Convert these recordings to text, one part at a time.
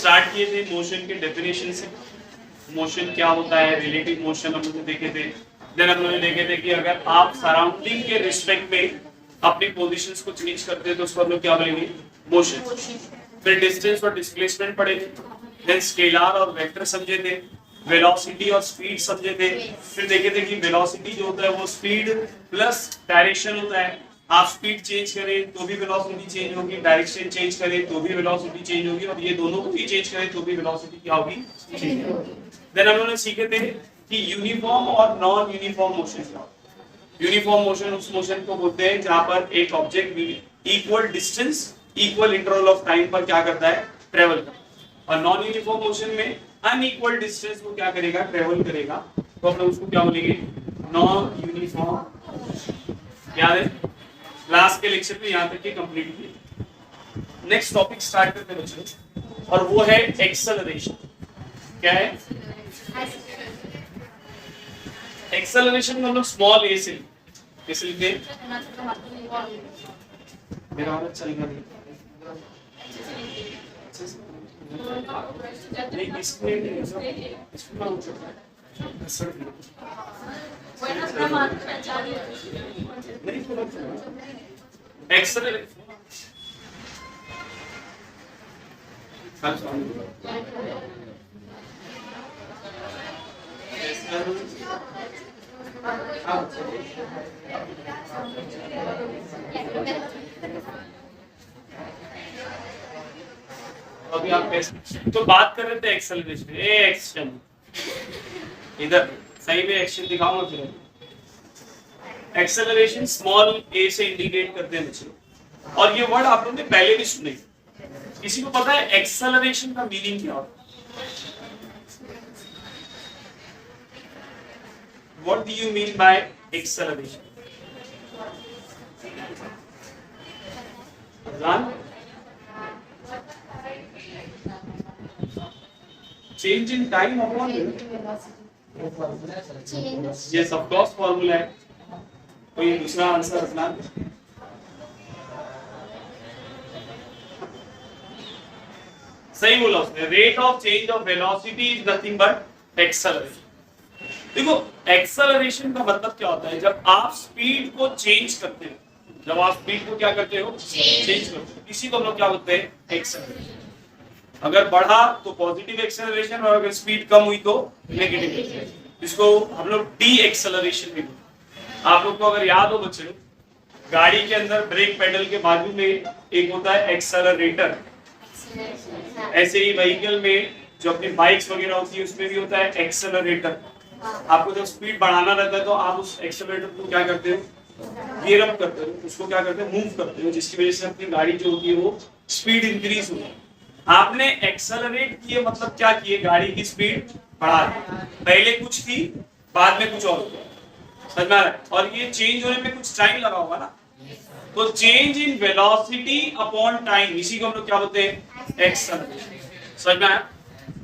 Start किए थे motion के डेफिनेशन से। मोशन क्या होता है, रिलेटिव मोशन हम लोग देखे थे। देन हम लोग देखे थे कि अगर आप सराउंडिंग के रिस्पेक्ट में अपनी पोजीशंस को चेंज करते हैं तो उसको हम लोग क्या बोलेंगे, मोशन। फिर डिस्टेंस और डिस्प्लेसमेंट पढ़े थे। देन स्केलर और वेक्टर समझे थे। वेलोसिटी और स्पीड समझे थे। फिर देखे थे कि वेलोसिटी जो होता है वो स्पीड प्लस डायरेक्शन होता है। आप स्पीड चेंज करें तो भी वेलोसिटी चेंज होगी, डायरेक्शन चेंज करें तो भी वेलोसिटी चेंज होगी, और ये दोनों को भी चेंज करें तो भी वेलोसिटी क्या होगी, चेंज होगी। देन हम लोगों ने सीखे थे कि यूनिफॉर्म और नॉन यूनिफॉर्म मोशन क्या। यूनिफॉर्म मोशन उस मोशन को बोलते हैं जहां पर एक object equal distance equal interval of time पर क्या करता है, ट्रेवल करता है। और नॉन यूनिफॉर्म मोशन में अनइक्वल डिस्टेंस को क्या करेगा, ट्रेवल करेगा। तो हम लोग उसको क्या बोलेंगे, नॉन यूनिफॉर्म। याद है क्लास के लेक्चर में यहाँ तक के कंप्लीट किए। नेक्स्ट टॉपिक स्टार्ट करते हैं बच्चों, और वो है एक्सेलरेशन। क्या है एक्सेलरेशन में हम लोग स्मॉल ए से लिखते हैं। मेरा वाला चलेगा नहीं अभी आप कैसे तो बात कर रहे थे एक्सेलरेशन, एक्शन इधर सही में एक्शन दिखाऊंगा फिर। एक्सेलरेशन स्मॉल ए से इंडिकेट करते हैं बच्चों, और ये वर्ड आप लोगों ने पहले भी सुने। किसी को पता है एक्सेलरेशन का मीनिंग क्या होता है? What do you mean by acceleration? Change in time upon yes, of course formula है। कोई दूसरा आंसर अपना सही बोला उसने। Rate of change of velocity is nothing but acceleration. देखो एक्सेलरेशन का मतलब क्या होता है, जब आप स्पीड को चेंज करते हो, जब आप स्पीड को क्या करते हो, चेंज करते हो, इसी को हम लोग क्या बोलते हैं, एक्सेलरेशन। अगर बढ़ा तो पॉजिटिव एक्सेलरेशन, और अगर स्पीड कम हुई तो नेगेटिव एक्सेलरेशन। इसको हम लोग डी एक्सेलरेशन भी बोलते हैं। आप लोग को अगर याद हो बच्चों, गाड़ी के अंदर ब्रेक पेडल के बाजू में एक होता है एक्सेलरेटर। ऐसे ही व्हीकल में जो अपनी बाइक्स वगैरह होती है उसमें भी होता है एक्सेलरेटर। आपको जब स्पीड बढ़ाना रहता है तो आप उस एक्सेलरेटर को क्या करते हो, गियर अप करते हो, उसको क्या करते हो, मूव करते हो, जिसकी वजह से अपनी गाड़ी जो होती है वो स्पीड इंक्रीज होती है। आपने एक्सेलरेट किए मतलब क्या किए, गाड़ी की स्पीड बढ़ा दी। पहले कुछ थी, बाद में कुछ और हुआ। समझ में आ रहा है? और ये चेंज होने में कुछ टाइम लगा होगा ना, तो change in velocity upon time, इसी को हम लोग क्या बोलते हैं, एक्सेलरेशन। समझ में आया?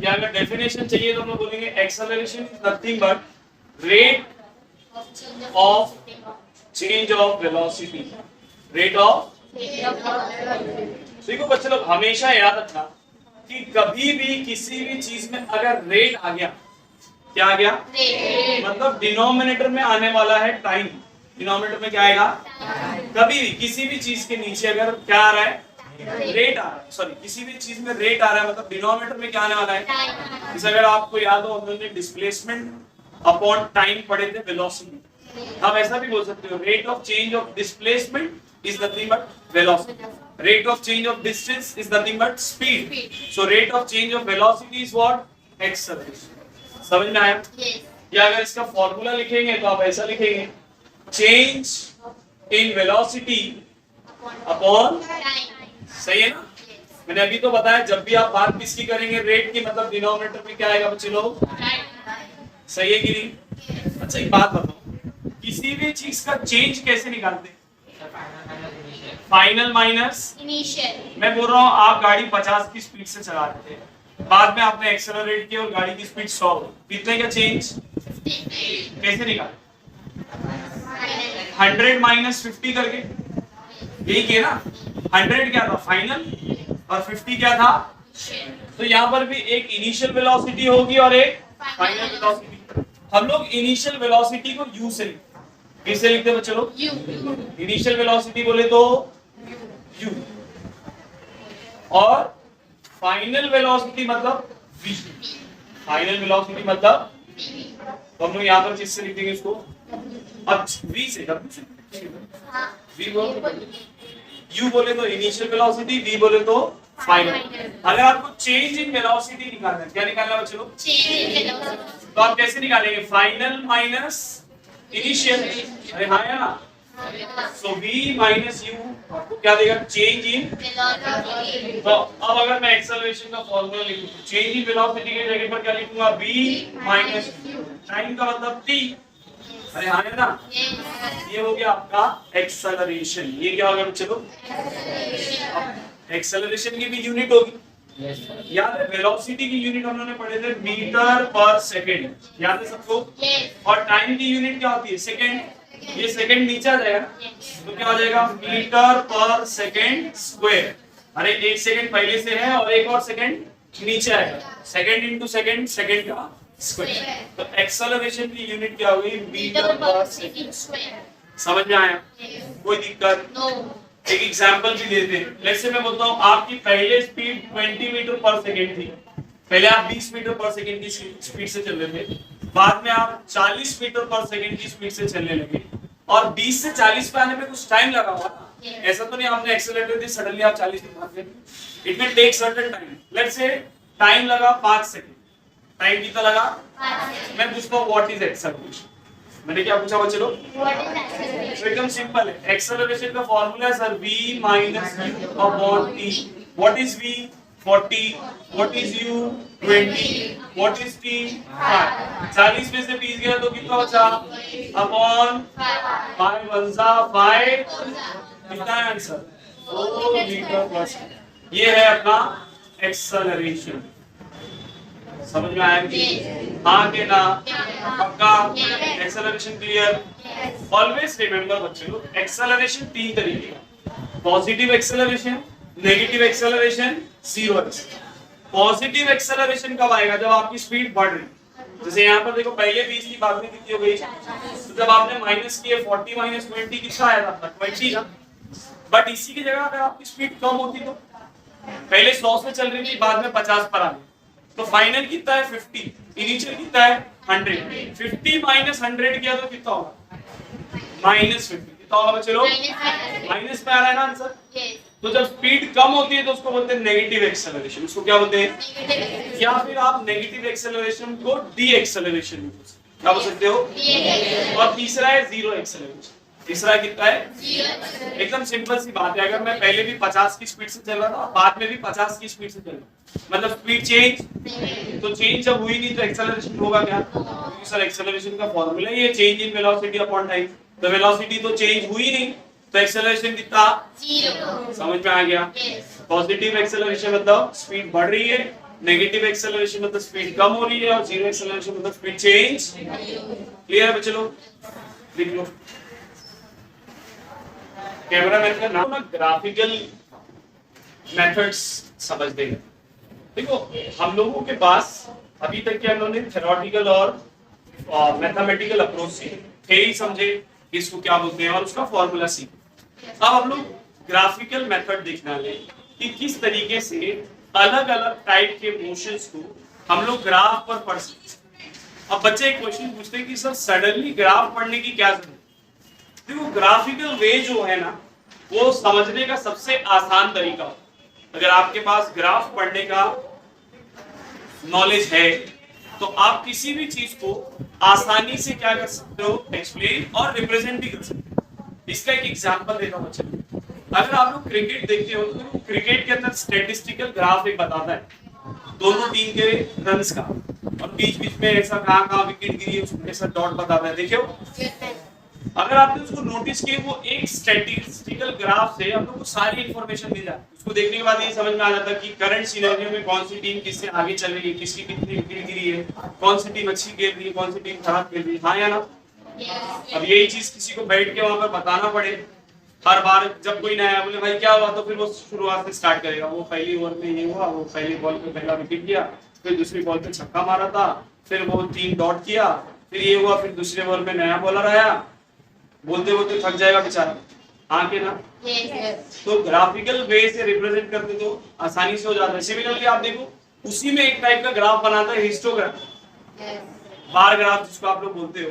या अगर डेफिनेशन चाहिए तो हम लोग बोलेंगे acceleration is nothing but rate of change of velocity. Rate of, देखो बच्चे लोग हमेशा याद रखना कि कभी भी किसी भी चीज में अगर रेट आ गया, क्या आ गया, मतलब डिनोमिनेटर में आने वाला है टाइम। डिनोमिनेटर में क्या आएगा, कभी भी किसी भी चीज के नीचे अगर क्या आ रहा है, रेट आ रहा है, सॉरी किसी भी चीज में रेट आ रहा है, मतलब डिनोमिनेटर में क्या आने वाला है। इस अगर आपको याद हो, हमने डिस्प्लेसमेंट अपॉन टाइम पढ़े थे, वेलोसिटी। आप ऐसा भी बोल सकते हो, rate of change of displacement is nothing but velocity, rate of change of distance is nothing but speed, so rate of change of velocity is what, acceleration. समझ में आया? या अगर इसका फॉर्मूला लिखेंगे तो आप ऐसा लिखेंगे, चेंज इन वेलोसिटी अपॉन, सही है ना? मैंने अभी तो बताया, जब भी आप बात किसकी करेंगे, रेट की, मतलब डिनोमिनेटर में क्या आएगा बच्चे लोग, सही है कि नहीं? अच्छा एक बात बताओ, किसी भी चीज का चेंज कैसे निकालते हैं, फाइनल माइनस इनिशियल। मैं बोल रहा हूँ आप गाड़ी 50 की स्पीड से चला रहे थे, बाद में आपने एक्सेलरेट किया और गाड़ी की स्पीड 100, कितने का चेंज, कैसे निकाले, 100 माइनस 50 करके, यही किया ना। 100 क्या था फाइनल और 50 क्या था तो यहाँ पर भी एक इनिशियल वेलोसिटी होगी और एक फाइनल वेलोसिटी। हम लोग इनिशियल वेलोसिटी को यू से लिखते हैं। किससे लिखते हैं बच्चे लोग? इनिशियल वेलोसिटी बोले तो यू, और फाइनल वेलोसिटी मतलब v। फाइनल वेलोसिटी मतलब तो हम लोग यहाँ पर किससे लिख देंगे इसको? अब v से, v बोलो, u बोले तो इनिशियल वेलोसिटी, v बोले तो फाइनल। अगर आपको चेंज इन वेलोसिटी निकालना है, क्या निकालना है बच्चे लोग? तो आप कैसे निकालेंगे? Final minus initial. अरे हाँ या ना? सो v माइनस u आपको क्या देगा? Change in. तो अब अगर मैं एक्सेलरेशन का फॉर्मूला लिखूं, चेंज इन वेलोसिटी के जगह पर क्या लिखूंगा? v माइनस टाइम का मतलब t। अरे हाँ है ना? ये हो गया आपका एक्सेलरेशन। ये क्या होगा चलो? एक्सेलरेशन की भी यूनिट होगी। याद है वेलोसिटी की यूनिट हम लोगों ने पढ़े थे मीटर पर सेकंड, याद है सबको? और टाइम की यूनिट क्या होती है? सेकंड। ये सेकंड नीचे आ जाएगा तो क्या हो जाएगा? मीटर पर सेकंड स्क्वायर। अरे एक सेकंड पहले से है और एक और सेकंड नीचे आएगा, सेकंड इंटू सेकंड, सेकंड का स्क्वायर। तो एक्सेलरेशन की यूनिट क्या हुई? मीटर पर सेकंड स्क्वायर। समझ में आया? कोई दिक्कत? एक एग्जांपल भी देते हैं। लेट्स से मैं बोलता हूँ आपकी पहले स्पीड 20 मीटर पर सेकंड थी, पहले आप 20 मीटर पर सेकंड की स्पीड से चल रहे थे, बाद में आप 40 मीटर पर सेकंड की स्पीड से चलने लगे, और 20 से 40 पे आने में कुछ टाइम लगा हुआ। ऐसा तो नहीं आपने एक्सेलरेटर दी सडनली आप 40 पे भाग गए। It will take certain time. Let's say time लगा 5 सेकंड। टाइम कितना लगा? मैं पूछता हूँ व्हाट इज एक्सेलरेशन? मैंने क्या पूछा बच्चे लोग? एकदम सिंपल है। एक्सेलरेशन का फॉर्मूला है sir v minus u upon t। What is v? 40। What is u? 20। What is t? 5। 40 में से 20 गया तो कितना बचा? अपॉन 5 1 5। कितना है आंसर? 4 मीटर पर सेकंड। ये है अपना एक्सेलरेशन। समझ में आया कि हाँ के ना? पक्का? Acceleration clear? ऑलवेज रिमेंबर बच्चे लोग, एक्सेलरेशन 3 तरीके का। Positive acceleration, negative acceleration, zero acceleration. Positive acceleration कब आएगा? जब आपकी स्पीड बढ़ रही। जैसे यहाँ पर देखो पहले 20 थी, बाद में कितनी हो गई? तो जब आपने माइनस किए 40 माइनस 20 कितना आया था? 20 ना। बट इसी की जगह अगर आपकी स्पीड कम होती तो पहले 100 से चल रही थी, बाद में 50 पर आ गई, तो फाइनल कितना है? 50। इनिशियल कितना है? 100। 50 माइनस 100 किया तो कितना होगा? माइनस 50। कितना होगा बच्चे लोग? माइनस में आ रहा है ना आंसर? तो जब स्पीड कम होती है तो उसको बोलते हैं नेगेटिव एक्सेलरेशन। उसको क्या बोलते हैं? या फिर आप नेगेटिव एक्सेलरेशन को डी एक्सेलरेशन क्या बोल सकते हो? और तीसरा है जीरो एक्सेलरेशन। तीसरा कितना है? एकदम सिंपल सी बात है। अगर मैं पहले भी 50 की स्पीड से चल रहा था, बाद में भी 50 की स्पीड से चल रहा, मतलब स्पीड चेंज, तो चेंज जब हुई नहीं तो एक्सेलरेशन होगा क्या? क्योंकि सर एक्सेलरेशन का फॉर्मूला ये change in velocity upon time. तो वेलोसिटी तो चेंज हुई नहीं, तो एक्सेलरेशन कितना? जीरो। समझ में आ गया? पॉजिटिव एक्सेलरेशन मतलब स्पीड बढ़ रही है, नेगेटिव एक्सेलरेशन मतलब स्पीड कम हो रही है, और जीरो एक्सेलरेशन मतलब स्पीड चेंज। क्लियर है बच्चे लोग? लिख लो। कैमरा मैन का नाम ना ग्राफिकल मेथड्स समझ देगा। देखो हम लोगों के पास अभी तक क्या हम लोगों ने थ्योरेटिकल और मैथमेटिकल अप्रोच से थ्योरी समझे, इसको क्या बोलते हैं और उसका फॉर्मूला सीखे। अब हम लोग ग्राफिकल मेथड देखना ले कि किस तरीके से अलग अलग टाइप के मोशंस को हम लोग ग्राफ पर पढ़ सकते। अब बच्चे एक क्वेश्चन पूछते हैं कि सर सडनली ग्राफ पढ़ने की क्या जरूरत? देखो ग्राफिकल वे जो है ना वो समझने का सबसे आसान तरीका। अगर आपके पास ग्राफ पढ़ने का नॉलेज है तो आप किसी भी चीज को आसानी से क्या कर सकते हो? एक्सप्लेन और रिप्रेजेंट भी कर सकते हो। इसका एक एग्जांपल देता हूं बच्चे। अगर आप लोग क्रिकेट देखते हो तो क्रिकेट के अंदर स्टैटिस्टिकल ग्राफ एक बताता है दोनों टीम के रन्स का, और बीच बीच में ऐसा कहां विकेट गिरी है उसमें ऐसा डॉट बताता है। देखियो अगर आपने उसको नोटिस किए, वो एक स्टैटिस्टिकल ग्राफ से हम लोग को सारी इंफॉर्मेशन मिल जाती है। उसको देखने के बाद ये समझ में आ जाता है कि करंट सिनेरियो में कौन सी टीम किससे आगे चल रही है, किसकी कितनी विकेट गिरी है, कौन सी टीम अच्छी खेल रही है, कौन सी टीम खराब खेल रही है। हाँ या ना? अब यही चीज किसी को बैठ के वहां पर बताना पड़े हर बार जब कोई नया बोले भाई क्या हुआ, तो फिर वो शुरुआत से स्टार्ट करेगा। वो पहली ओवर में ये हुआ, वो पहली बॉल पे पहला विकेट किया, फिर दूसरी बॉल पे छक्का मारा था, फिर वो 3 डॉट किया, फिर ये हुआ, फिर दूसरे बॉल में नया बॉलर आया। बोलते बोलते थक जाएगा बेचारा, हाँ के ना। तो ग्राफिकल वे से रिप्रेजेंट करते तो आसानी से हो जाता है। सिमिलरली आप देखो उसी में एक टाइप का ग्राफ बनाता है हिस्टोग्राफ, बार ग्राफ जिसको आप लोग बोलते हो।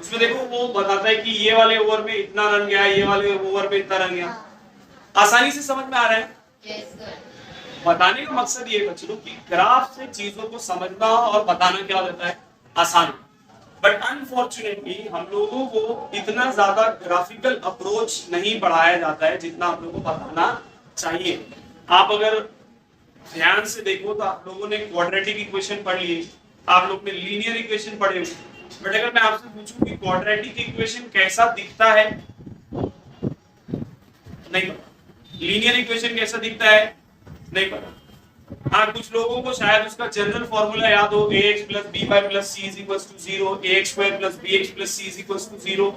उसमें देखो वो बताता है कि ये वाले ओवर में इतना रन गया, ये वाले ओवर में इतना रन गया। आसानी से समझ में आ रहा है। बताने का मकसद ये बच्चों कि ग्राफ से चीजों को समझना और बताना क्या होता है, आसान। बट अनफॉर्चुनेटली हम लोगों को इतना ज्यादा ग्राफिकल अप्रोच नहीं पढ़ाया जाता है जितना आप लोगों को बताना चाहिए। आप अगर ध्यान से देखो तो आप लोगों ने क्वाड्रेटिक इक्वेशन पढ़ लिए, आप लोग ने लीनियर इक्वेशन पढ़े हुए, बट अगर मैं आपसे पूछूं कि क्वाड्रेटिक इक्वेशन कैसा दिखता है, नहीं पता। लीनियर इक्वेशन कैसा दिखता है, नहीं पता। हाँ, कुछ लोगों को शायद उसका जनरल फॉर्मूला याद हो, ax + by + c = 0, ax² + bx + c = 0,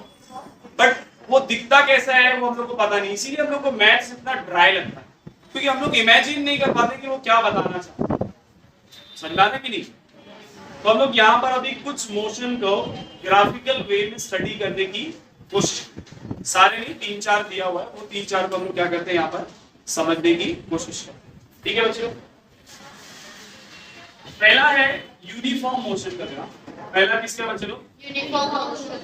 but वो दिखता कैसा है वो हम लोग को पता नहीं। इसीलिए हम लोग को मैथ्स इतना ड्राई लगता है, क्योंकि हम लोग इमेजिन नहीं कर पाते कि वो क्या बताना चाहते हैं। समझ में आता है कि नहीं? तो हम लोग यहाँ पर अभी कुछ मोशन को ग्राफिकल वे में स्टडी करने की कोशिश, सारे नहीं 3-4 दिया हुआ है, वो 3-4 को हम लोग क्या करते हैं यहाँ पर समझने की कोशिश करते हैं। ठीक है बच्चों, पहला है यूनिफॉर्म मोशन करना। पहला किसका बच्चों? Uniform motion.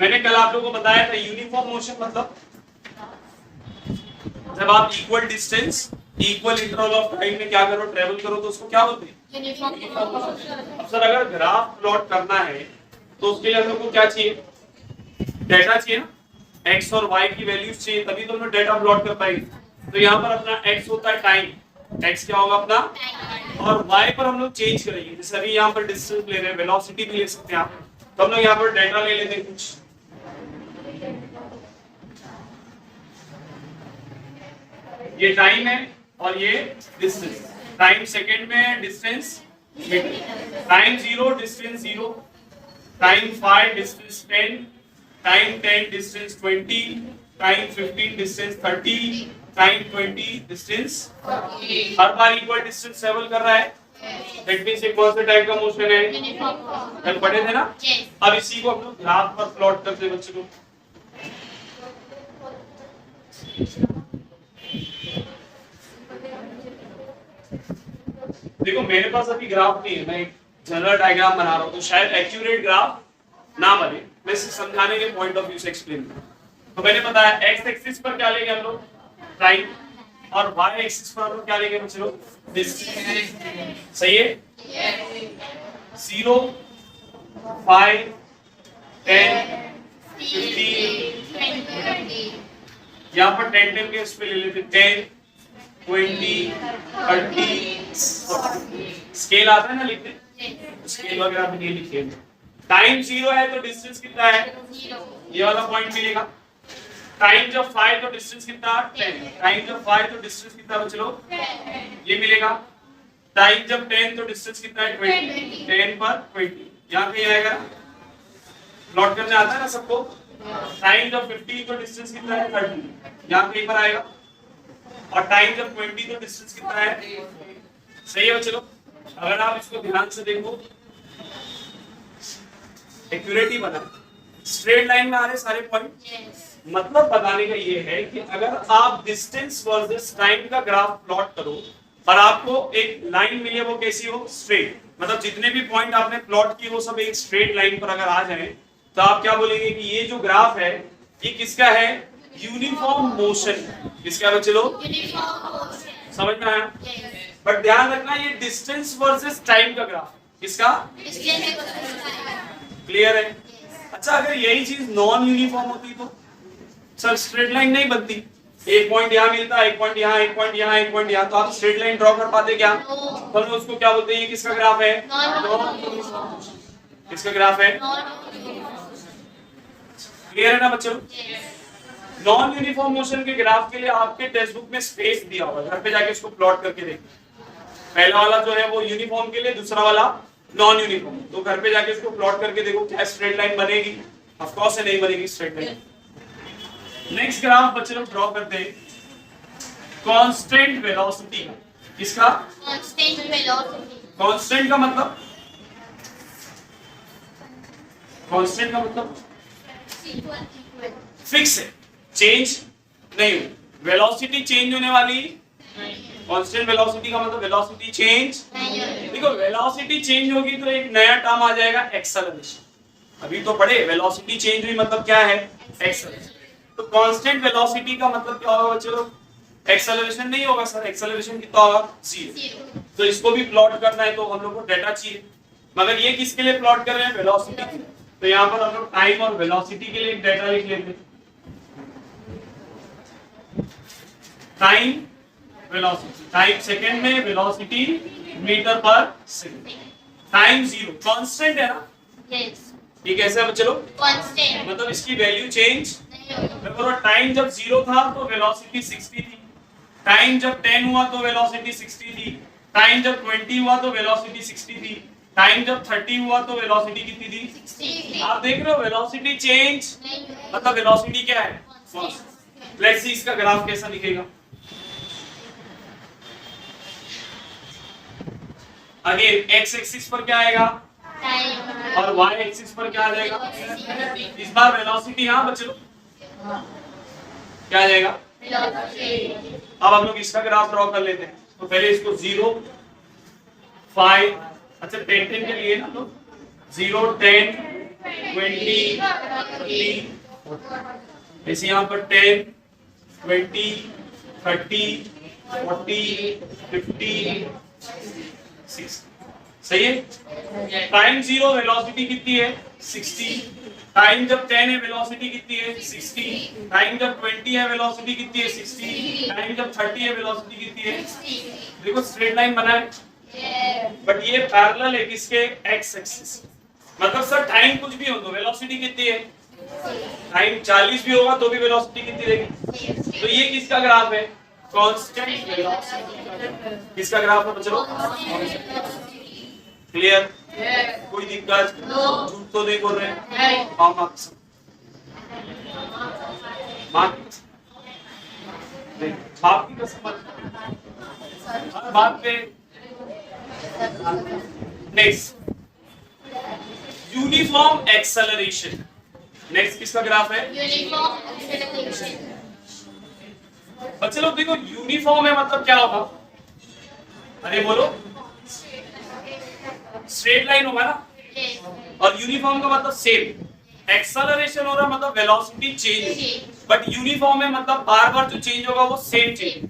मैंने कल आप लोगों को बताया था यूनिफॉर्म मोशन मतलब जब आप equal distance equal interval of time में क्या करो, ट्रेवल करो, तो उसको क्या बोलते हैं? Uniform motion. अब सर अगर ग्राफ प्लॉट करना है तो उसके लिए हम लोग को क्या चाहिए? डेटा चाहिए ना, x और y की वैल्यूज चाहिए, तभी तो हम लोग डेटा प्लॉट कर पाएंगे। तो यहाँ पर अपना x होता है टाइम, x क्या होगा अपना, और y पर हम लोग चेंज करेंगे। जैसे अभी यहाँ पर डिस्टेंस ले रहे हैं, वेलोसिटी भी ले सकते हैं आप, तो हम लोग यहाँ पर डेटा ले लेते हैं कुछ। ये टाइम है और ये डिस्टेंस, टाइम सेकंड में है, distance metre. Time 0 distance 0, time 5 distance 10, time 10 distance 20, time 15 distance 30, time 20 distance 40। हर बार इक्वल डिस्टेंस ट्रेवल कर रहा है, दैट मींस ये कौन से टाइप का मोशन है, कल पढ़े थे ना। अब इसी को हम लोग ग्राफ पर प्लॉट करते हैं बच्चों। देखो मेरे पास अभी ग्राफ नहीं है, मैं एक जनरल डायग्राम बना रहा हूं, तो शायद एक्यूरेट ग्राफ ना बने, मैं इसे समझाने के पॉइंट ऑफ व्यू से एक्सप्लेन करूं। तो मैंने बताया एक्स एक्सिस पर क्या लेंगे हम लोग, टाइम, और वाई एक्सिस पर हम लोग क्या लेंगे बच्चों, डिस्टेंस। सही है? 0, 5, 10, 15, यहाँ पर 10 के उस पे ले लेते 10, 20, 30, स्केल आता है ना लिखते, स्केल वगैरह भी नहीं लिखे। टाइम 0 है तो डिस्टेंस कितना है, ये वाला पॉइंट मिलेगा। टाइम जब 5 तो डिस्टेंस कितना, 10। टाइम जब 5 तो डिस्टेंस कितना बच्चों, ये मिलेगा। टाइम जब 10 तो डिस्टेंस कितना है, 20। 10 पर 20 यहाँ कहीं आएगा, प्लॉट करने आता है ना सबको। टाइम जब 15 तो डिस्टेंस कितना है, 30 यहाँ कहीं पर आएगा। और टाइम जब 20 तो डिस्टेंस कितना है, सही है बच्चों। अगर आप इसको ध्यान से देखो, एक्यूरेट ही बना, स्ट्रेट लाइन में आ रहे सारे पॉइंट। मतलब बताने का ये है कि अगर आप डिस्टेंस वर्सेस टाइम का ग्राफ प्लॉट करो और आपको एक लाइन मिले, वो कैसी हो, स्ट्रेट, मतलब जितने भी पॉइंट आपने प्लॉट किए वो सब एक स्ट्रेट लाइन पर अगर आ जाए, तो आप क्या बोलेंगे कि ये जो ग्राफ है ये किसका है, यूनिफॉर्म मोशन। किसका बच्चे लोग, समझ में आया? बट ध्यान रखना ये डिस्टेंस वर्सेस टाइम का ग्राफ, किसका, क्लियर है? अच्छा अगर यही चीज नॉन यूनिफॉर्म होती तो सर स्ट्रेट लाइन नहीं बनती, एक पॉइंट यहाँ मिलता, एक पॉइंट यहाँ, एक पॉइंट यहाँ, एक पॉइंट यहाँ, तो आप स्ट्रेट लाइन ड्रॉ कर पाते क्या? तो हम उसको क्या बोलते हैं, ये किसका ग्राफ है, नॉन यूनिफॉर्म मोशन। किसका ग्राफ है, क्लियर है ना बच्चों? नॉन यूनिफॉर्म मोशन के ग्राफ के लिए आपके टेक्स्ट बुक में स्पेस दिया हुआ है, घर पे जाके उसको प्लॉट करके देखिए। पहला वाला जो है वो यूनिफॉर्म के लिए, दूसरा वाला नॉन यूनिफॉर्म। तो घर पे जाके उसको प्लॉट करके देखो क्या स्ट्रेट लाइन बनेगी, ऑफ कोर्स नहीं बनेगी स्ट्रेट लाइन। नेक्स्ट ग्राफ बच्चे लोग ड्रॉ करते हैं कांस्टेंट वेलोसिटी का। किसका? Constant velocity. कांस्टेंट का मतलब, कांस्टेंट का मतलब फिक्स है, चेंज नहीं हो। वेलोसिटी चेंज होने वाली, कांस्टेंट वेलोसिटी का मतलब वेलोसिटी चेंज नहीं होगी। देखो वेलोसिटी चेंज होगी तो एक नया टर्म आ जाएगा एक्सेलरेशन। अभी तो पढ़े वेलोसिटी चेंज हुई मतलब क्या है? एक्सेलरेशन। तो कांस्टेंट वेलोसिटी का मतलब क्या होगा बच्चों? एक्सेलरेशन नहीं होगा सर, एक्सेलरेशन कितना होगा? 0। तो इसको भी प्लॉट करना है तो हम लोग को डेटा चाहिए, मगर ये किसके लिए प्लॉट कर रहे हैं? वेलोसिटी के लिए। तो यहाँ पर हम लोग टाइम और वेलोसिटी के लिए एक डेटा लिख लेते हैं। टाइम वेलोसिटी, टाइम सेकंड में, वेलोसिटी मीटर पर सेकंड। टाइम 0 कांस्टेंट है ना? यस। ये कैसे है चलो? कांस्टेंट मतलब इसकी वैल्यू चेंज नहीं होगी। देखो टाइम जब 0 था तो वेलोसिटी 60 थी, टाइम जब 10 हुआ तो वेलोसिटी 60 थी, टाइम जब 20 हुआ तो वेलोसिटी 60 थी, टाइम जब 30 हुआ तो वेलोसिटी कितनी थी? 60। आप देख रहे हो वेलोसिटी चेंज नहीं होगी। मतलब वेलोसिटी क्या है? कांस्टेंट। लेट्स सी इसका ग्राफ कैसा दिखेगा। अगेन एक्स एक्सिस पर क्या आएगा टाइम और वाई एक्सिस पर क्या आ जाएगा? इस बार वेलोसिटी यहाँ बच्चों क्या आ जाएगा? वेलोसिटी। अब हम लोग इसका ग्राफ ड्रॉ कर लेते हैं। तो पहले इसको 0 5 अच्छा 10 10 के लिए ना तो 0 10 20 30 ऐसे यहाँ पर 10 20 30 40 50 60 सही है। टाइम 0 वेलोसिटी कितनी है? 60। टाइम जब 10 है वेलोसिटी कितनी है? 60। टाइम जब 20 है वेलोसिटी कितनी है? 60। टाइम जब 30 है वेलोसिटी कितनी है? देखो स्ट्रेट लाइन बना है बट ये पैरेलल है किसके? X axis. मतलब सर टाइम कुछ भी हो तो वेलोसिटी कितनी है? टाइम 40 भी होगा तो भी वेलोसिटी कितनी रहेगी? तो ये किसका ग्राफ है? Constant velocity. किसका ग्राफ है बच्चों? क्लियर? कोई दिक्कत? झूठ तो नहीं बोल रहे? हाँ मार्क्स मार्क्स नहीं, बाप की कसम हर बात पे। Next uniform acceleration. नेक्स्ट किसका ग्राफ है? Uniform acceleration. बच्चे लोग देखो यूनिफॉर्म है मतलब क्या होगा? अरे बोलो। स्ट्रेट लाइन होगा ना, और यूनिफॉर्म का मतलब सेम। एक्सेलरेशन हो रहा मतलब वेलोसिटी चेंज, बट यूनिफॉर्म है मतलब बार बार जो चेंज होगा वो सेम चेंज।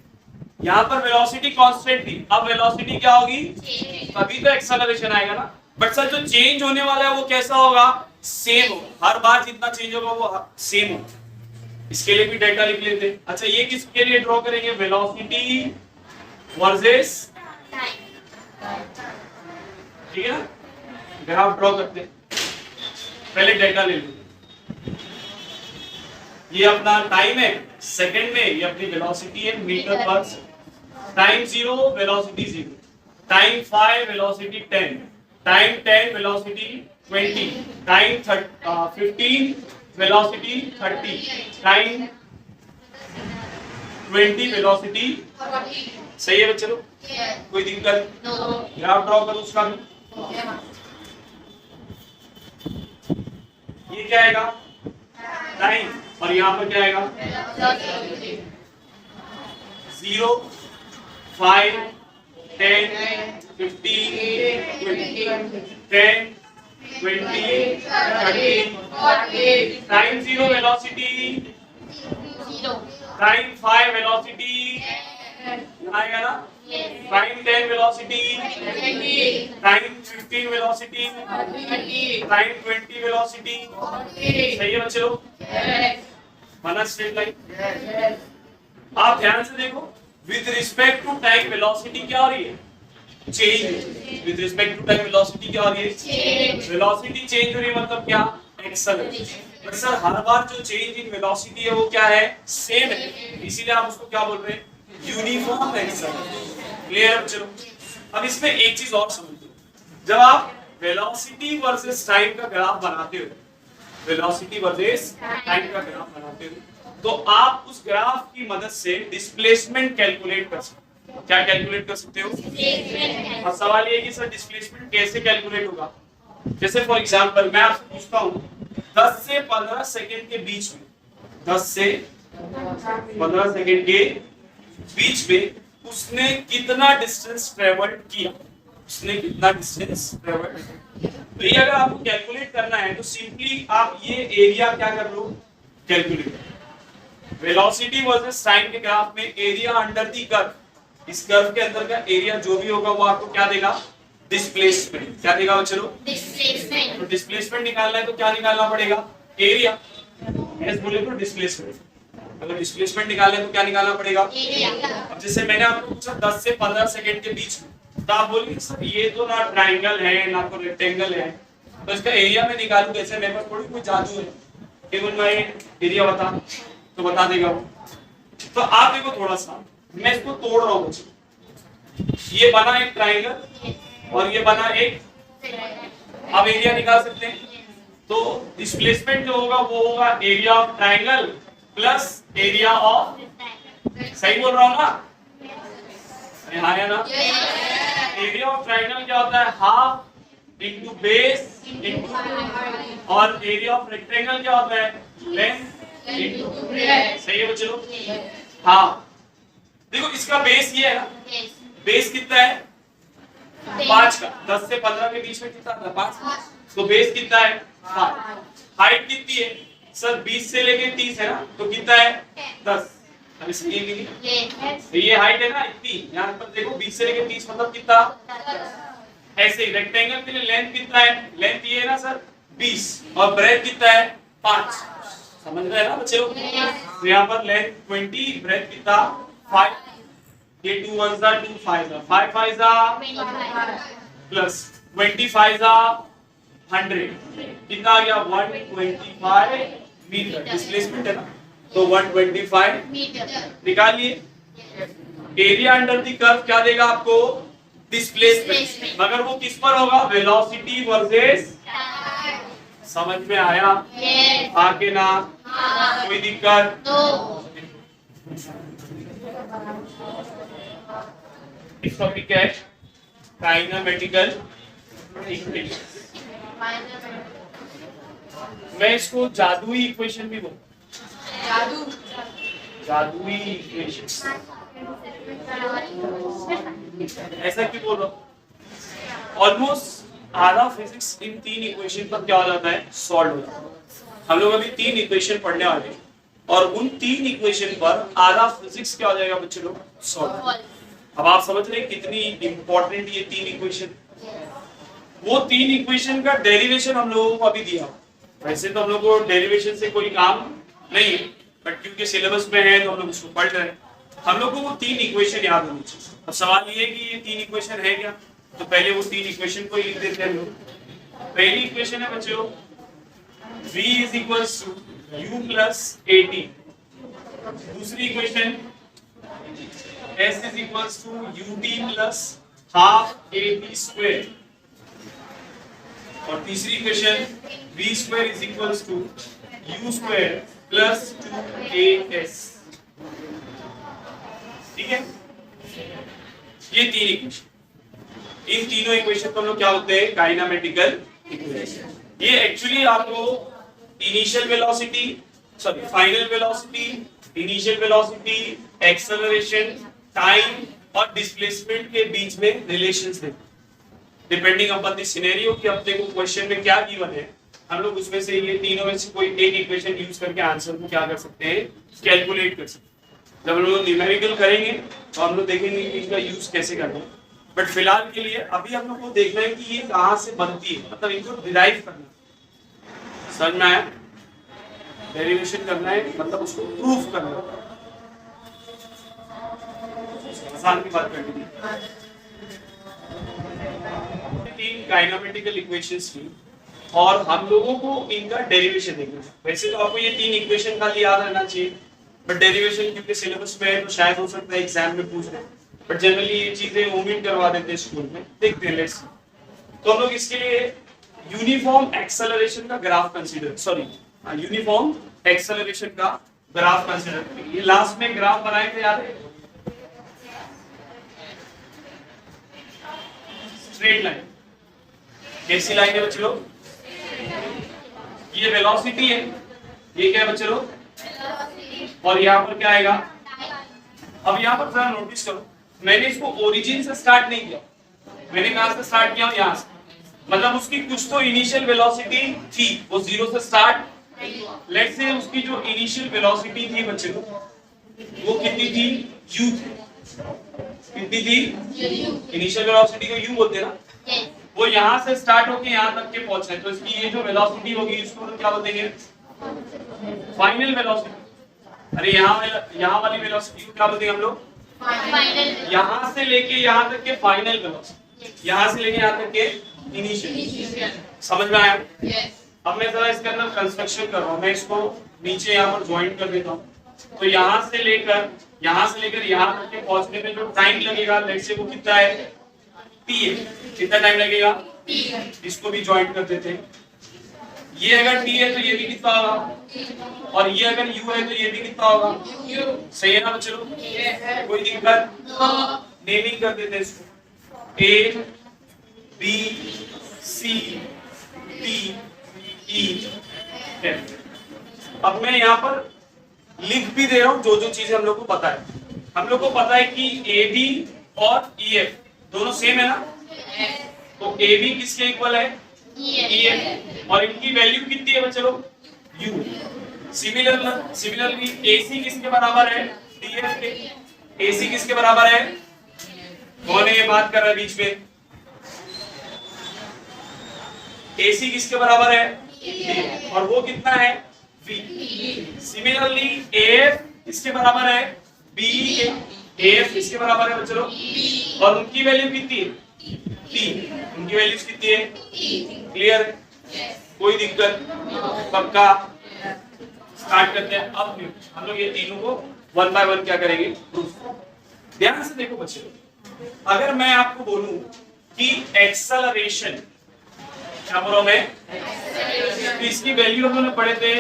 यहाँ पर वेलोसिटी कांस्टेंट थी, अब वेलोसिटी क्या होगी? तभी तो एक्सेलरेशन आएगा ना। बट सर जो चेंज होने वाला है वो कैसा होगा? सेम होगा, हर बार जितना चेंज होगा वो सेम होगा। इसके लिए भी डेटा लिख लेते हैं। अच्छा ये किसके लिए ड्रॉ करेंगे? वेलोसिटी वर्सेस ठीक है ना, ग्राफ ड्रॉ करते हैं। पहले डेटा ले लो। ये अपना टाइम है सेकंड में, ये अपनी वेलोसिटी है मीटर पर second. Time 0 velocity 0, time 5 velocity 10, time 10 velocity 20, time 15 velocity 30, time 20 velocity. सही है बच्चों? कोई दिक्कत? ग्राफ ड्रॉ करो उसका भी। ये क्या आएगा? टाइम, और यहाँ पर क्या आएगा? 0 5 10 15 20 10 20 30। टाइम 0 वेलोसिटी, टाइम 5 वेलोसिटी आएगा ना, time 10 velocity, time 15 velocity, time 20 velocity. सही है बच्चे लोग? बना स्ट्रेट लाइन। आप ध्यान से देखो, with respect to time velocity क्या हो रही है? Change. With respect to time velocity क्या हो रही है? वेलोसिटी चेंज हो रही है मतलब क्या? एक्सेलरेशन। बट सर हर बार जो चेंज इन वेलोसिटी है वो क्या है? सेम है, इसीलिए आप उसको क्या बोल रहे हैं? Uniform acceleration. क्लियर चलो। अब इसमें एक चीज और समझ लो, जब आप वेलोसिटी वर्सेस टाइम का ग्राफ बनाते हो, वेलोसिटी वर्सेस टाइम का ग्राफ बनाते हो, तो आप उस ग्राफ की मदद से डिस्प्लेसमेंट कैलकुलेट कर सकते हो। क्या कैलकुलेट कर सकते हो? और सवाल ये है कि सर डिस्प्लेसमेंट कैसे कैलकुलेट होगा? जैसे फॉर एग्जांपल मैं आपसे पूछता हूँ 10 से 15 सेकंड के बीच में, 10 से 15 सेकंड के बीच में उसने कितना डिस्टेंस ट्रेवल्ड किया, उसने कितना डिस्टेंस ट्रेवल्ड। तो ये अगर आपको कैलकुलेट करना है तो सिंपली आप ये एरिया क्या कर लो, कैलकुलेट। वेलोसिटी वर्सेस टाइम के ग्राफ में एरिया अंडर दी कर्व, इस कर्व के अंदर का एरिया जो भी होगा वो आपको क्या देगा? डिस्प्लेसमेंट। क्या देगा बच्चों? डिस्प्लेसमेंट। तो डिस्प्लेसमेंट निकालना है तो क्या निकालना पड़ेगा? एरिया। एस बोले तो डिस्प्लेसमेंट। अगर डिस्प्लेसमेंट निकालना है तो क्या निकालना पड़ेगा? एरिया। अब जैसे मैंने आपको पूछा 10 से 15 सेकंड के बीच में, तो आप बोलेंगे सर ये तो ना ट्रायंगल है ना तो रेक्टेंगल है, तो इसका एरिया में निकालूं कैसे? मेरे पास थोड़ी कोई जादू है, केवल मैं एरिया बता तो बता देगा वो। तो आप देखो थोड़ा सा मैं इसको तोड़ रहा हूँ, ये बना एक ट्रायंगल और ये बना एक, अब एरिया निकाल सकते हैं। तो डिस्प्लेसमेंट जो होगा वो होगा area of triangle plus area of, सही बोल रहा हूँ ना? हाँ या ना? एरिया ऑफ ट्रायंगल क्या होता है? हाफ इंटू बेस इंटू, और एरिया ऑफ रेक्टेंगल क्या होता है? लेंथ इंटू, सही है बच्चों? हाँ देखो इसका बेस ये है ना, बेस कितना है? 5 का। 10 से 15 के बीच में कितना था? 5। तो बेस कितना है? 5। हाइट कितनी है सर? 20 से लेके 30 है ना, तो कितना है? 10। अब इसकी ये हाइट है ना इतनी, यहाँ पर देखो 20 से लेके 30 मतलब कितना? ऐसे ही रेक्टेंगल के लिए लेंथ कितना है? लेंथ ये है ना सर 20, और ब्रेथ कितना है? 5। समझ रहे हैं ना बच्चे लोग? तो यहाँ पर लेंथ 20, ब्रेथ कितना? 5। ये 2 1 जा 2 5 जा 5 5 जा प्लस 25 जा 100, कितना आ गया? 125 मीटर। डिस्प्लेसमेंट है ना, तो 125 मीटर निकालिए। एरिया अंडर द कर्व क्या देगा आपको? डिस्प्लेसमेंट। मगर वो किस पर होगा? Velocity versus. समझ में आया? आके ना कोई दिक्कत? इस टॉपिक है काइनेमेटिकल इक्वेशन। मैं इसको जादुई इक्वेशन भी बोलूं, जादुई इक्वेशन। ऐसा क्यों बोल रहा हूं? ऑलमोस्ट आधा फिजिक्स इन 3 इक्वेशन पर क्या हो जाता है? सॉल्व हो जाता है। हम लोग अभी 3 इक्वेशन पढ़ने वाले हैं और उन 3 इक्वेशन पर आधा फिजिक्स क्या हो जाएगा बच्चों लोग? सॉल्व। अब आप समझ रहे हैं कितनी इंपॉर्टेंट ये 3 इक्वेशन। वो 3 इक्वेशन का डेरिवेशन हम लोगों को अभी दिया। वैसे तो हम लोग को डेरिवेशन से कोई काम नहीं, बट क्योंकि सिलेबस में है तो हम लोग उसको पढ़ रहे हैं। हम लोग को वो 3 इक्वेशन याद होनी चाहिए। अब सवाल ये है कि ये 3 इक्वेशन है क्या? तो पहले वो 3 इक्वेशन को लिख देते हैं हम लोग। पहली इक्वेशन है बच्चों v is equals to u plus 80। दूसरी equation s is equals to ut plus half at square। और तीसरी equation v square is equals to u square plus 2as। ठीक है, ये 3 इक्वेशन। इन तीनों इक्वेशन को हम लोग क्या बोलते हैं? Kinematical equation. ये एक्चुअली आपको initial velocity, sorry final velocity, initial velocity, acceleration, time और डिस्प्लेसमेंट के बीच में रिलेशंस देते हैं डिपेंडिंग अपॉन द सिनेरियो कि अपने को क्वेश्चन में क्या गिवन है। हम लोग उसमें से ये तीनों में से कोई एक इक्वेशन यूज करके आंसर को क्या कर सकते हैं? कैलकुलेट कर सकते हैं। जब हम लोग न्यूमेरिकल करेंगे तो हम लोग देखेंगे कि इसका यूज कैसे करना है। बट फिलहाल के लिए अभी हम लोग को देखना है कि ये कहां से बनती है, मतलब इनको डिराइव करना है। समझ में आया? डेरिवेशन करना है मतलब उसको प्रूफ करना है। आसान की बात करनी है। 3 काइनेमेटिकल इक्वेशंस थी और हम लोगों को इनका डेरिवेशन देखना है। वैसे तो आपको ये 3 इक्वेशन खाली याद रहना चाहिए, बट डेरिवेशन क्योंकि सिलेबस में है तो शायद हो सकता है एग्जाम में पूछ रहे, बट जनरली ये चीजें ओमिट करवा देते हैं स्कूल में। देखते हैं लेट्स। तो हम लोग इसके लिए यूनिफॉर्म एक्सेलरेशन का graph consider, sorry uniform acceleration का ग्राफ कंसीडर करेंगे। ये लास्ट में ग्राफ बनाए थे याद है, स्ट्रेट लाइन। कैसी लाइन है बच्चे लोग? ये वेलोसिटी है, ये क्या है बच्चे लोग? और यहाँ पर क्या आएगा? अब यहाँ पर जरा नोटिस करो, मैंने इसको ओरिजिन से स्टार्ट नहीं किया, मैंने कहां से स्टार्ट किया? यहाँ से। मतलब उसकी कुछ तो इनिशियल वेलोसिटी थी, वो जीरो से स्टार्ट। लेट्स से उसकी जो इनिशियल वेलोसिटी थी बच्चे लोग, वो कितनी थी? u थी। कितनी थी? इनिशियल वेलोसिटी को u बोलते हैं ना। वो यहाँ से स्टार्ट होके यहाँ तक के पहुंचे, तो इसकी ये जो वेलोसिटी होगी इसको हम क्या बोलेंगे? Final velocity. अरे यहाँ वाली वेलोसिटी को क्या बोलते हैं हम लोग? यहाँ से लेके यहाँ तक के फाइनल वेलोसिटी, यहाँ से लेके यहाँ तक के इनिशियल। समझ में आया? अब मैं जरा इसके अंदर कंस्ट्रक्शन कर रहा हूँ, मैं इसको नीचे यहाँ पर ज्वाइंट कर देता हूँ। तो यहाँ से लेकर यहाँ तक के पहुंचने में जो टाइम लगेगा, लेट्स से वो कितना है? t है। कितना टाइम लगेगा? इसको भी ज्वाइंट कर देते हैं। ये अगर t है तो ये भी कितना होगा, और ये अगर u है तो ये भी कितना होगा? सही है ना बच्चे लोग? कोई दिक्कत? नेमिंग कर देते हैं इसको, a b c d e f। अब मैं यहाँ पर लिख भी दे रहा हूँ जो जो चीजें हम लोग को पता है। हम लोग को पता है कि ए बी और ई एफ दोनों सेम है ना, तो ए बी किसके इक्वल है? ई एफ, और इनकी वैल्यू कितनी है बच्चे लोग? यू। सिमिलरली ए सी किसके बराबर है? डी एफ के। ए सी किसके बराबर है? कौन है ये बात कर रहा है बीच में? ए सी किसके बराबर है? D, और वो कितना है? V। सिमिलरली AF किसके बराबर है? B के। AF किसके बराबर है बच्चों लोग? और उनकी वैल्यू कितनी है? T। उनकी वैल्यूज कितनी है? क्लियर है? कोई दिक्कत? पक्का? स्टार्ट करते हैं। अब हम लोग ये तीनों को वन बाय वन क्या करेंगे? ध्यान से देखो बच्चे लोग, अगर मैं आपको बोलूं कि एक्सेलरेशन, क्या बोल रहा हूं मैं? तो इसकी वैल्यू हम लोगों ने पढ़े थे,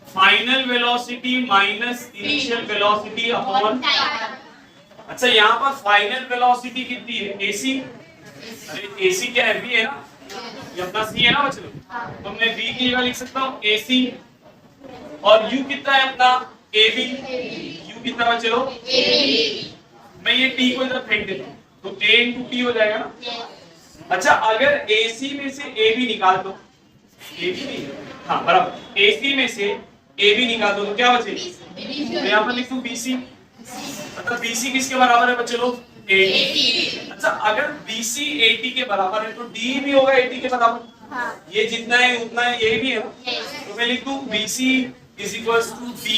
final velocity minus initial velocity upon. अच्छा यहाँ पर फाइनल वेलोसिटी कितनी है? एसी। अरे एसी क्या है? वी है ना, ये अपना सी है ना बच्चे लोग, तो मैं वी की जगह लिख सकता हूँ एसी। और यू कितना है अपना? A B. यू कितना बच्चे लोग? मैं ये टी को इधर फेंक देता हूँ, तो ए इंटू टी हो जाएगा ना। अच्छा अगर AC में से AB निकाल दो, AB नहीं, हाँ बराबर, AC में से AB निकाल दो तो क्या बचे? तो यहाँ पर लिख दूं BC। मतलब BC किसके बराबर है बच्चे लोग? 80। अच्छा अगर BC 80 के बराबर है तो D भी होगा 80 के बराबर। ये जितना है उतना है, ये भी है ना, तो मैं लिख दूं BC is equals to D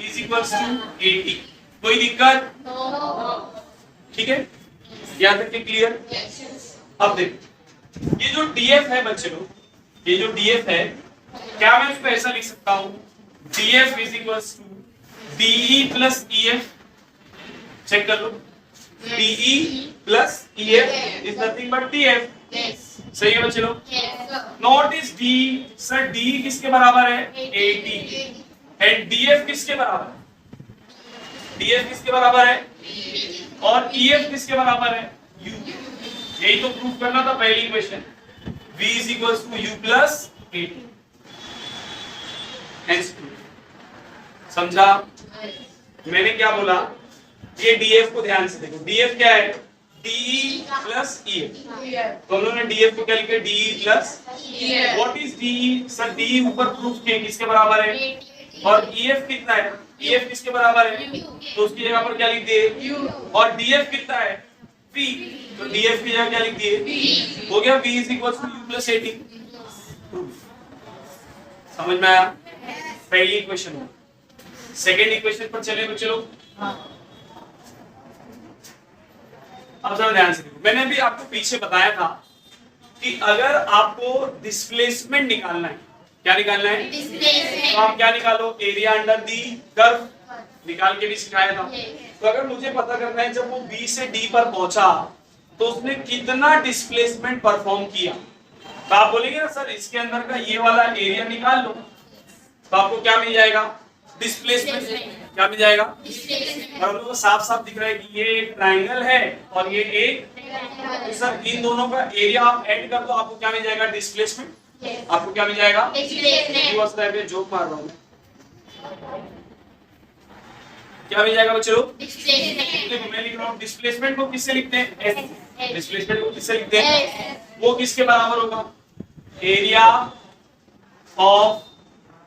is equals to 80। कोई दिक्कत? ठीक है, यहाँ तक के क्लियर? अब देखो ये जो DF है बच्चे लोग, ये जो DF है, क्या मैं इसको ऐसा लिख सकता हूँ? DF is equals to DE plus EF। Check कर लो, DE plus EF is nothing but DF। सही है बच्चे लोग? Note is D, sir D किसके बराबर है? 80। एंड DF किसके बराबर है? DF किसके बराबर है? और EF किसके बराबर है? U। यही तो प्रूफ करना था पहली equation, V is equals to U plus 80। समझा? मैंने क्या बोला? ये DF को ध्यान से देखो, DF क्या है? DE plus EF। तो हम लोगों ने DF को क्या लिखा? DE plus EF। What is DE? Sir DE ऊपर प्रूफ किए किसके बराबर है, और EF कितना है? EF किसके बराबर है? तो उसकी जगह पर क्या लिख दिए? और DF कितना है? V। तो DF की जगह क्या लिख दिए? हो गया V is equals to U plus 80। समझ में आया? पहली इक्वेशन हो। सेकेंड इक्वेशन पर चले बच्चे लोग। अब जरा ध्यान से देखो, मैंने भी आपको पीछे बताया था कि अगर आपको डिस्प्लेसमेंट निकालना है, क्या निकालना है? तो आप क्या निकालो? एरिया अंडर दी कर्व निकाल के भी सिखाया था। तो अगर मुझे पता करना है जब वो B से D पर पहुंचा तो उसने कितना डिस्प्लेसमेंट परफॉर्म किया, तो आप बोलेंगे ना सर इसके अंदर का ये वाला एरिया निकाल लो, तो आपको क्या मिल जाएगा? डिस्प्लेसमेंट क्या मिल जाएगा? Displacement. और हम लोग को साफ साफ दिख रहा है कि ये एक ट्राइंगल है और ये एक, तो सर इन दोनों का एरिया आप ऐड कर दो, आपको क्या मिल जाएगा? डिस्प्लेसमेंट। Yes. आपको क्या मिल जाएगा? Displacement. जोक मार रहा हूँ मैं। क्या मिल जाएगा बच्चों? Displacement. मैं लिख रहा हूँ डिस्प्लेसमेंट को किससे लिखते हैं? S। डिस्प्लेसमेंट को किससे लिखते हैं? Yes. वो किसके बराबर होगा? Area of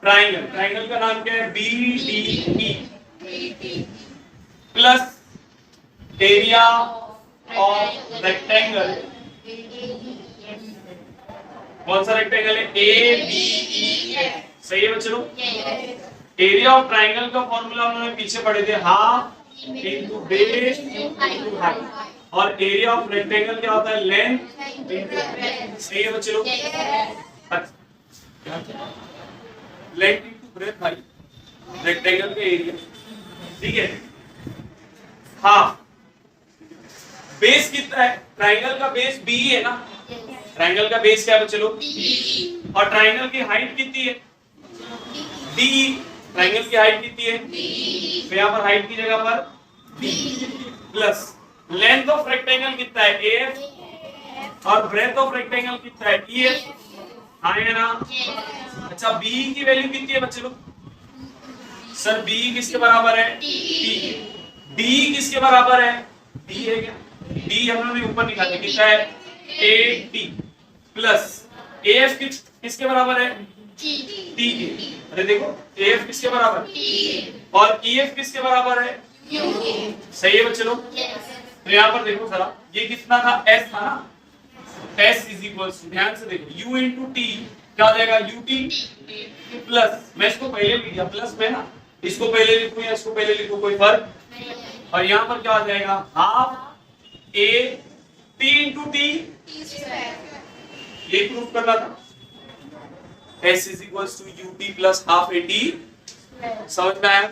triangle. ट्राइंगल का नाम क्या है? BDE plus area of rectangle. कौन सा रेक्टेंगल है? ABEF। सही है बच्चों? Yes. एरिया ऑफ ट्राइंगल का फॉर्मूला उन्होंने पीछे पढ़े थे, half into base into height. और एरिया ऑफ रेक्टेंगल क्या होता है? Length into. सही है बच्चों? लेंथ इनटू ब्रेथ भाई, रेक्टेंगल का एरिया। ठीक है, हाफ। बेस कितना है? ट्राइंगल का बेस बी है ना? ट्राइंगल का बेस क्या है बच्चों? और ट्राइंगल की हाइट कितनी है? डी। ट्राइंगल की हाइट कितनी है? तो यहाँ पर हाइट की जगह पर प्लस लेंथ ऑफ रेक्टेंगल कितना है? AF। और ब्रेथ ऑफ रेक्टेंगल कितना है? EF। आए ना? अच्छा, बी की वैल्यू कितनी है बच्चे लोग? सर बी किसके बराबर है? डी किसके बराबर है? डी है क्या? डी हम लोगों ने ऊपर निकाला, कितना है? 80 प्लस AF किसके बराबर है? टी के। अरे देखो, AF किसके बराबर? और EF किसके बराबर है? सही है बच्चे लोग? तो यहाँ पर देखो जरा, ये कितना था? S था ना? S इज इक्वल टू, ध्यान से देखो, U इंटू टी क्या हो जाएगा? UT प्लस, मैं इसको पहले लिख दिया प्लस में ना, इसको पहले लिखूं या इसको पहले लिखूं कोई फर्क? और यहाँ पर क्या हो जाएगा? Half A T into T. ये प्रूफ करना था। S is equal to UT plus half AT। समझ में आया?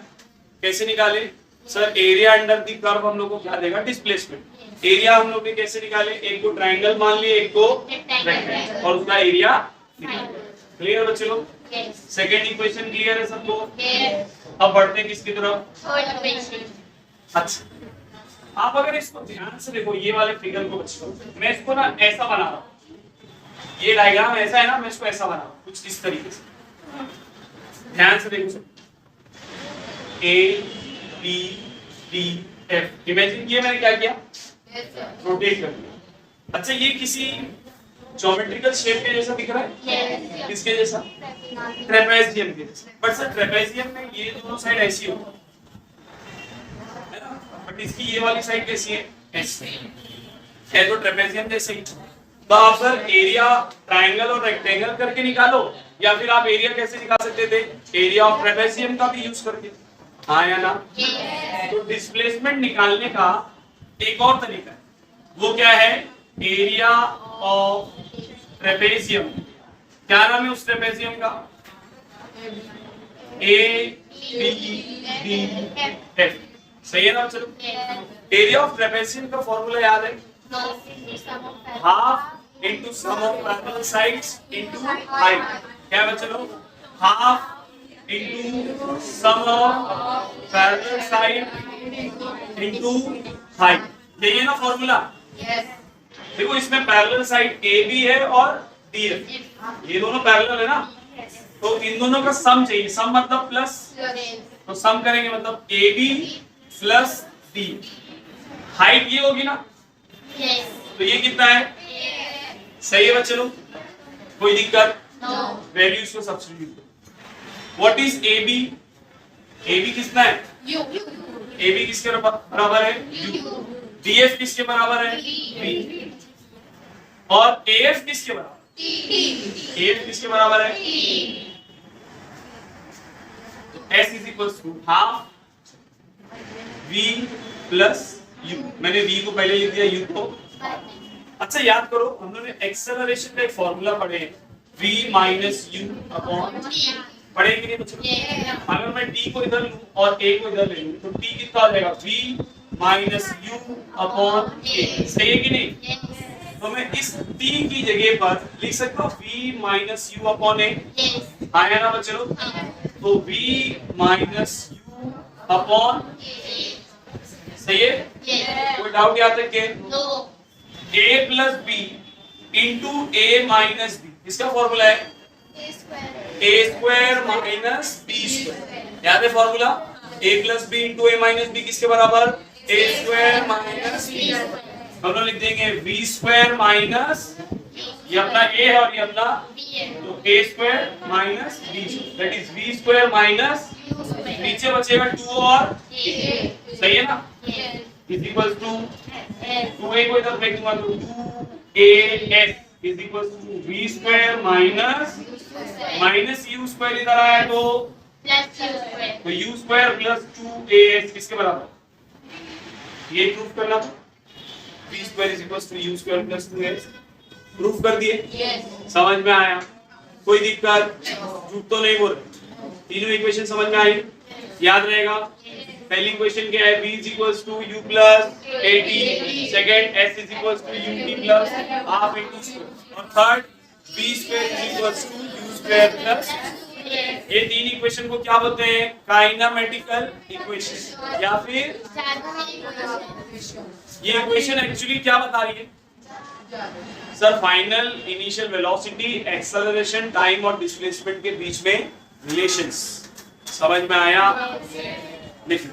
कैसे निकाले? Sir area under the curve हम लोग को क्या देगा? डिस्प्लेसमेंट। एरिया हम लोग ने कैसे निकाले? एक को ट्राइंगल मान लिए, एक को रेक्टेंगल, और उसका एरिया क्लियर बच्चे लोग? सेकेंड इक्वेशन क्लियर है सबको? अब बढ़ते हैं किसकी तरफ? अच्छा, आप अगर इसको ध्यान से देखो, ये वाले फिगर को बच्चों, मैं इसको ना ऐसा बना रहा हूँ, ये डायग्राम ऐसा है ना, मैं इसको ऐसा बना रहा हूँ कुछ इस तरीके से। ध्यान से देखो, A B D F। Imagine किया मैंने, क्या किया? रोटेट कर दिया। अच्छा, ये किसी ज्योमेट्रिकल शेप के जैसा दिख रहा है? किसके जैसा? ट्रेपेजियम के जैसा। बट सर ट्रेपेजियम में ये दोनों साइड ऐसी होती है ना, बट इसकी ये वाली साइड कैसी है? ऐसी है। तो ट्रेपेजियम जैसे ही। तो आप सर एरिया ट्राइंगल और रेक्टेंगल करके निकालो, या फिर आप एरिया कैसे निकाल सकते थे? एरिया ऑफ ट्रेपेजियम का भी यूज करके। हाँ या ना? तो डिस्प्लेसमेंट निकालने का एक और तरीका है, वो क्या है? Area of trapezium. क्या नाम है उस ट्रेपेजियम का? ABDF। सही है ना? चलो, एरिया ऑफ ट्रेपेजियम का फॉर्मूला याद है? Half into sum of parallel sides into height. क्या बच्चे लोग? Half into sum of parallel side into height. यही है ना फॉर्मूला? देखो, इसमें पैरेलल साइड AB है और DF, ये दोनों पैरेलल है ना, तो इन दोनों का सम चाहिए। सम मतलब प्लस, तो सम करेंगे मतलब AB प्लस D। हाइट ये होगी ना, तो ये कितना है? सही है बच्चे लोग? कोई दिक्कत? वैल्यूज को substitute. What is AB? AB कितना है? AB किसके बराबर है? U। DF किसके बराबर है? B। और AF किसके बराबर? AF किसके बराबर है? तो S is equal to half V plus U। मैंने V को पहले लिख दिया, U को। अच्छा, याद करो, हम लोगों ने एक्सेलरेशन का एक फॉर्मूला पढ़े, V माइनस U अपॉन, पढ़े कि नहीं बच्चों? अगर मैं T को इधर लूं और A को इधर ले लूं, तो T कितना आ जाएगा? V minus U upon A। सही है कि नहीं? तो मैं इस T की जगह पर लिख सकता हूँ V minus U upon A। आया ना बच्चों? तो v माइनस u अपॉन, सही है? कोई डाउट यहाँ तक के? a plus B into a minus B, इसका फॉर्मूला है a square minus B square. याद है formula? a plus B into a minus B किसके बराबर? a square minus B. हम लोग लिख देंगे v स्क्वायर माइनस, ये अपना a है और ये अपना, तो a square minus b, that is v square minus, नीचे बचेगा 2 और, सही है ना? इज इक्वल टू 2a को इधर फेंक दूंगा तो 2as is equal to v square minus minus u square इधर आया तो u स्क्वायर प्लस 2as किसके बराबर? ये प्रूफ करना था, v स्क्वायर is equal to u square plus 2as। Proof कर दिए? समझ में आया? कोई दिक्कत? झूठ तो नहीं बोल रहे? तीनों इक्वेशन समझ में आई? याद रहेगा? पहली इक्वेशन क्या है? v is equals to u plus at, second s is equals to ut plus half into square, और third v square is equals to u square plus। ये तीन इक्वेशन को क्या बोलते हैं? काइनेमेटिकल इक्वेशन, या फिर ये इक्वेशन एक्चुअली क्या बता रही है? Sir final initial velocity, acceleration, time और डिस्प्लेसमेंट के बीच में रिलेशंस। समझ में आया? लिख लो।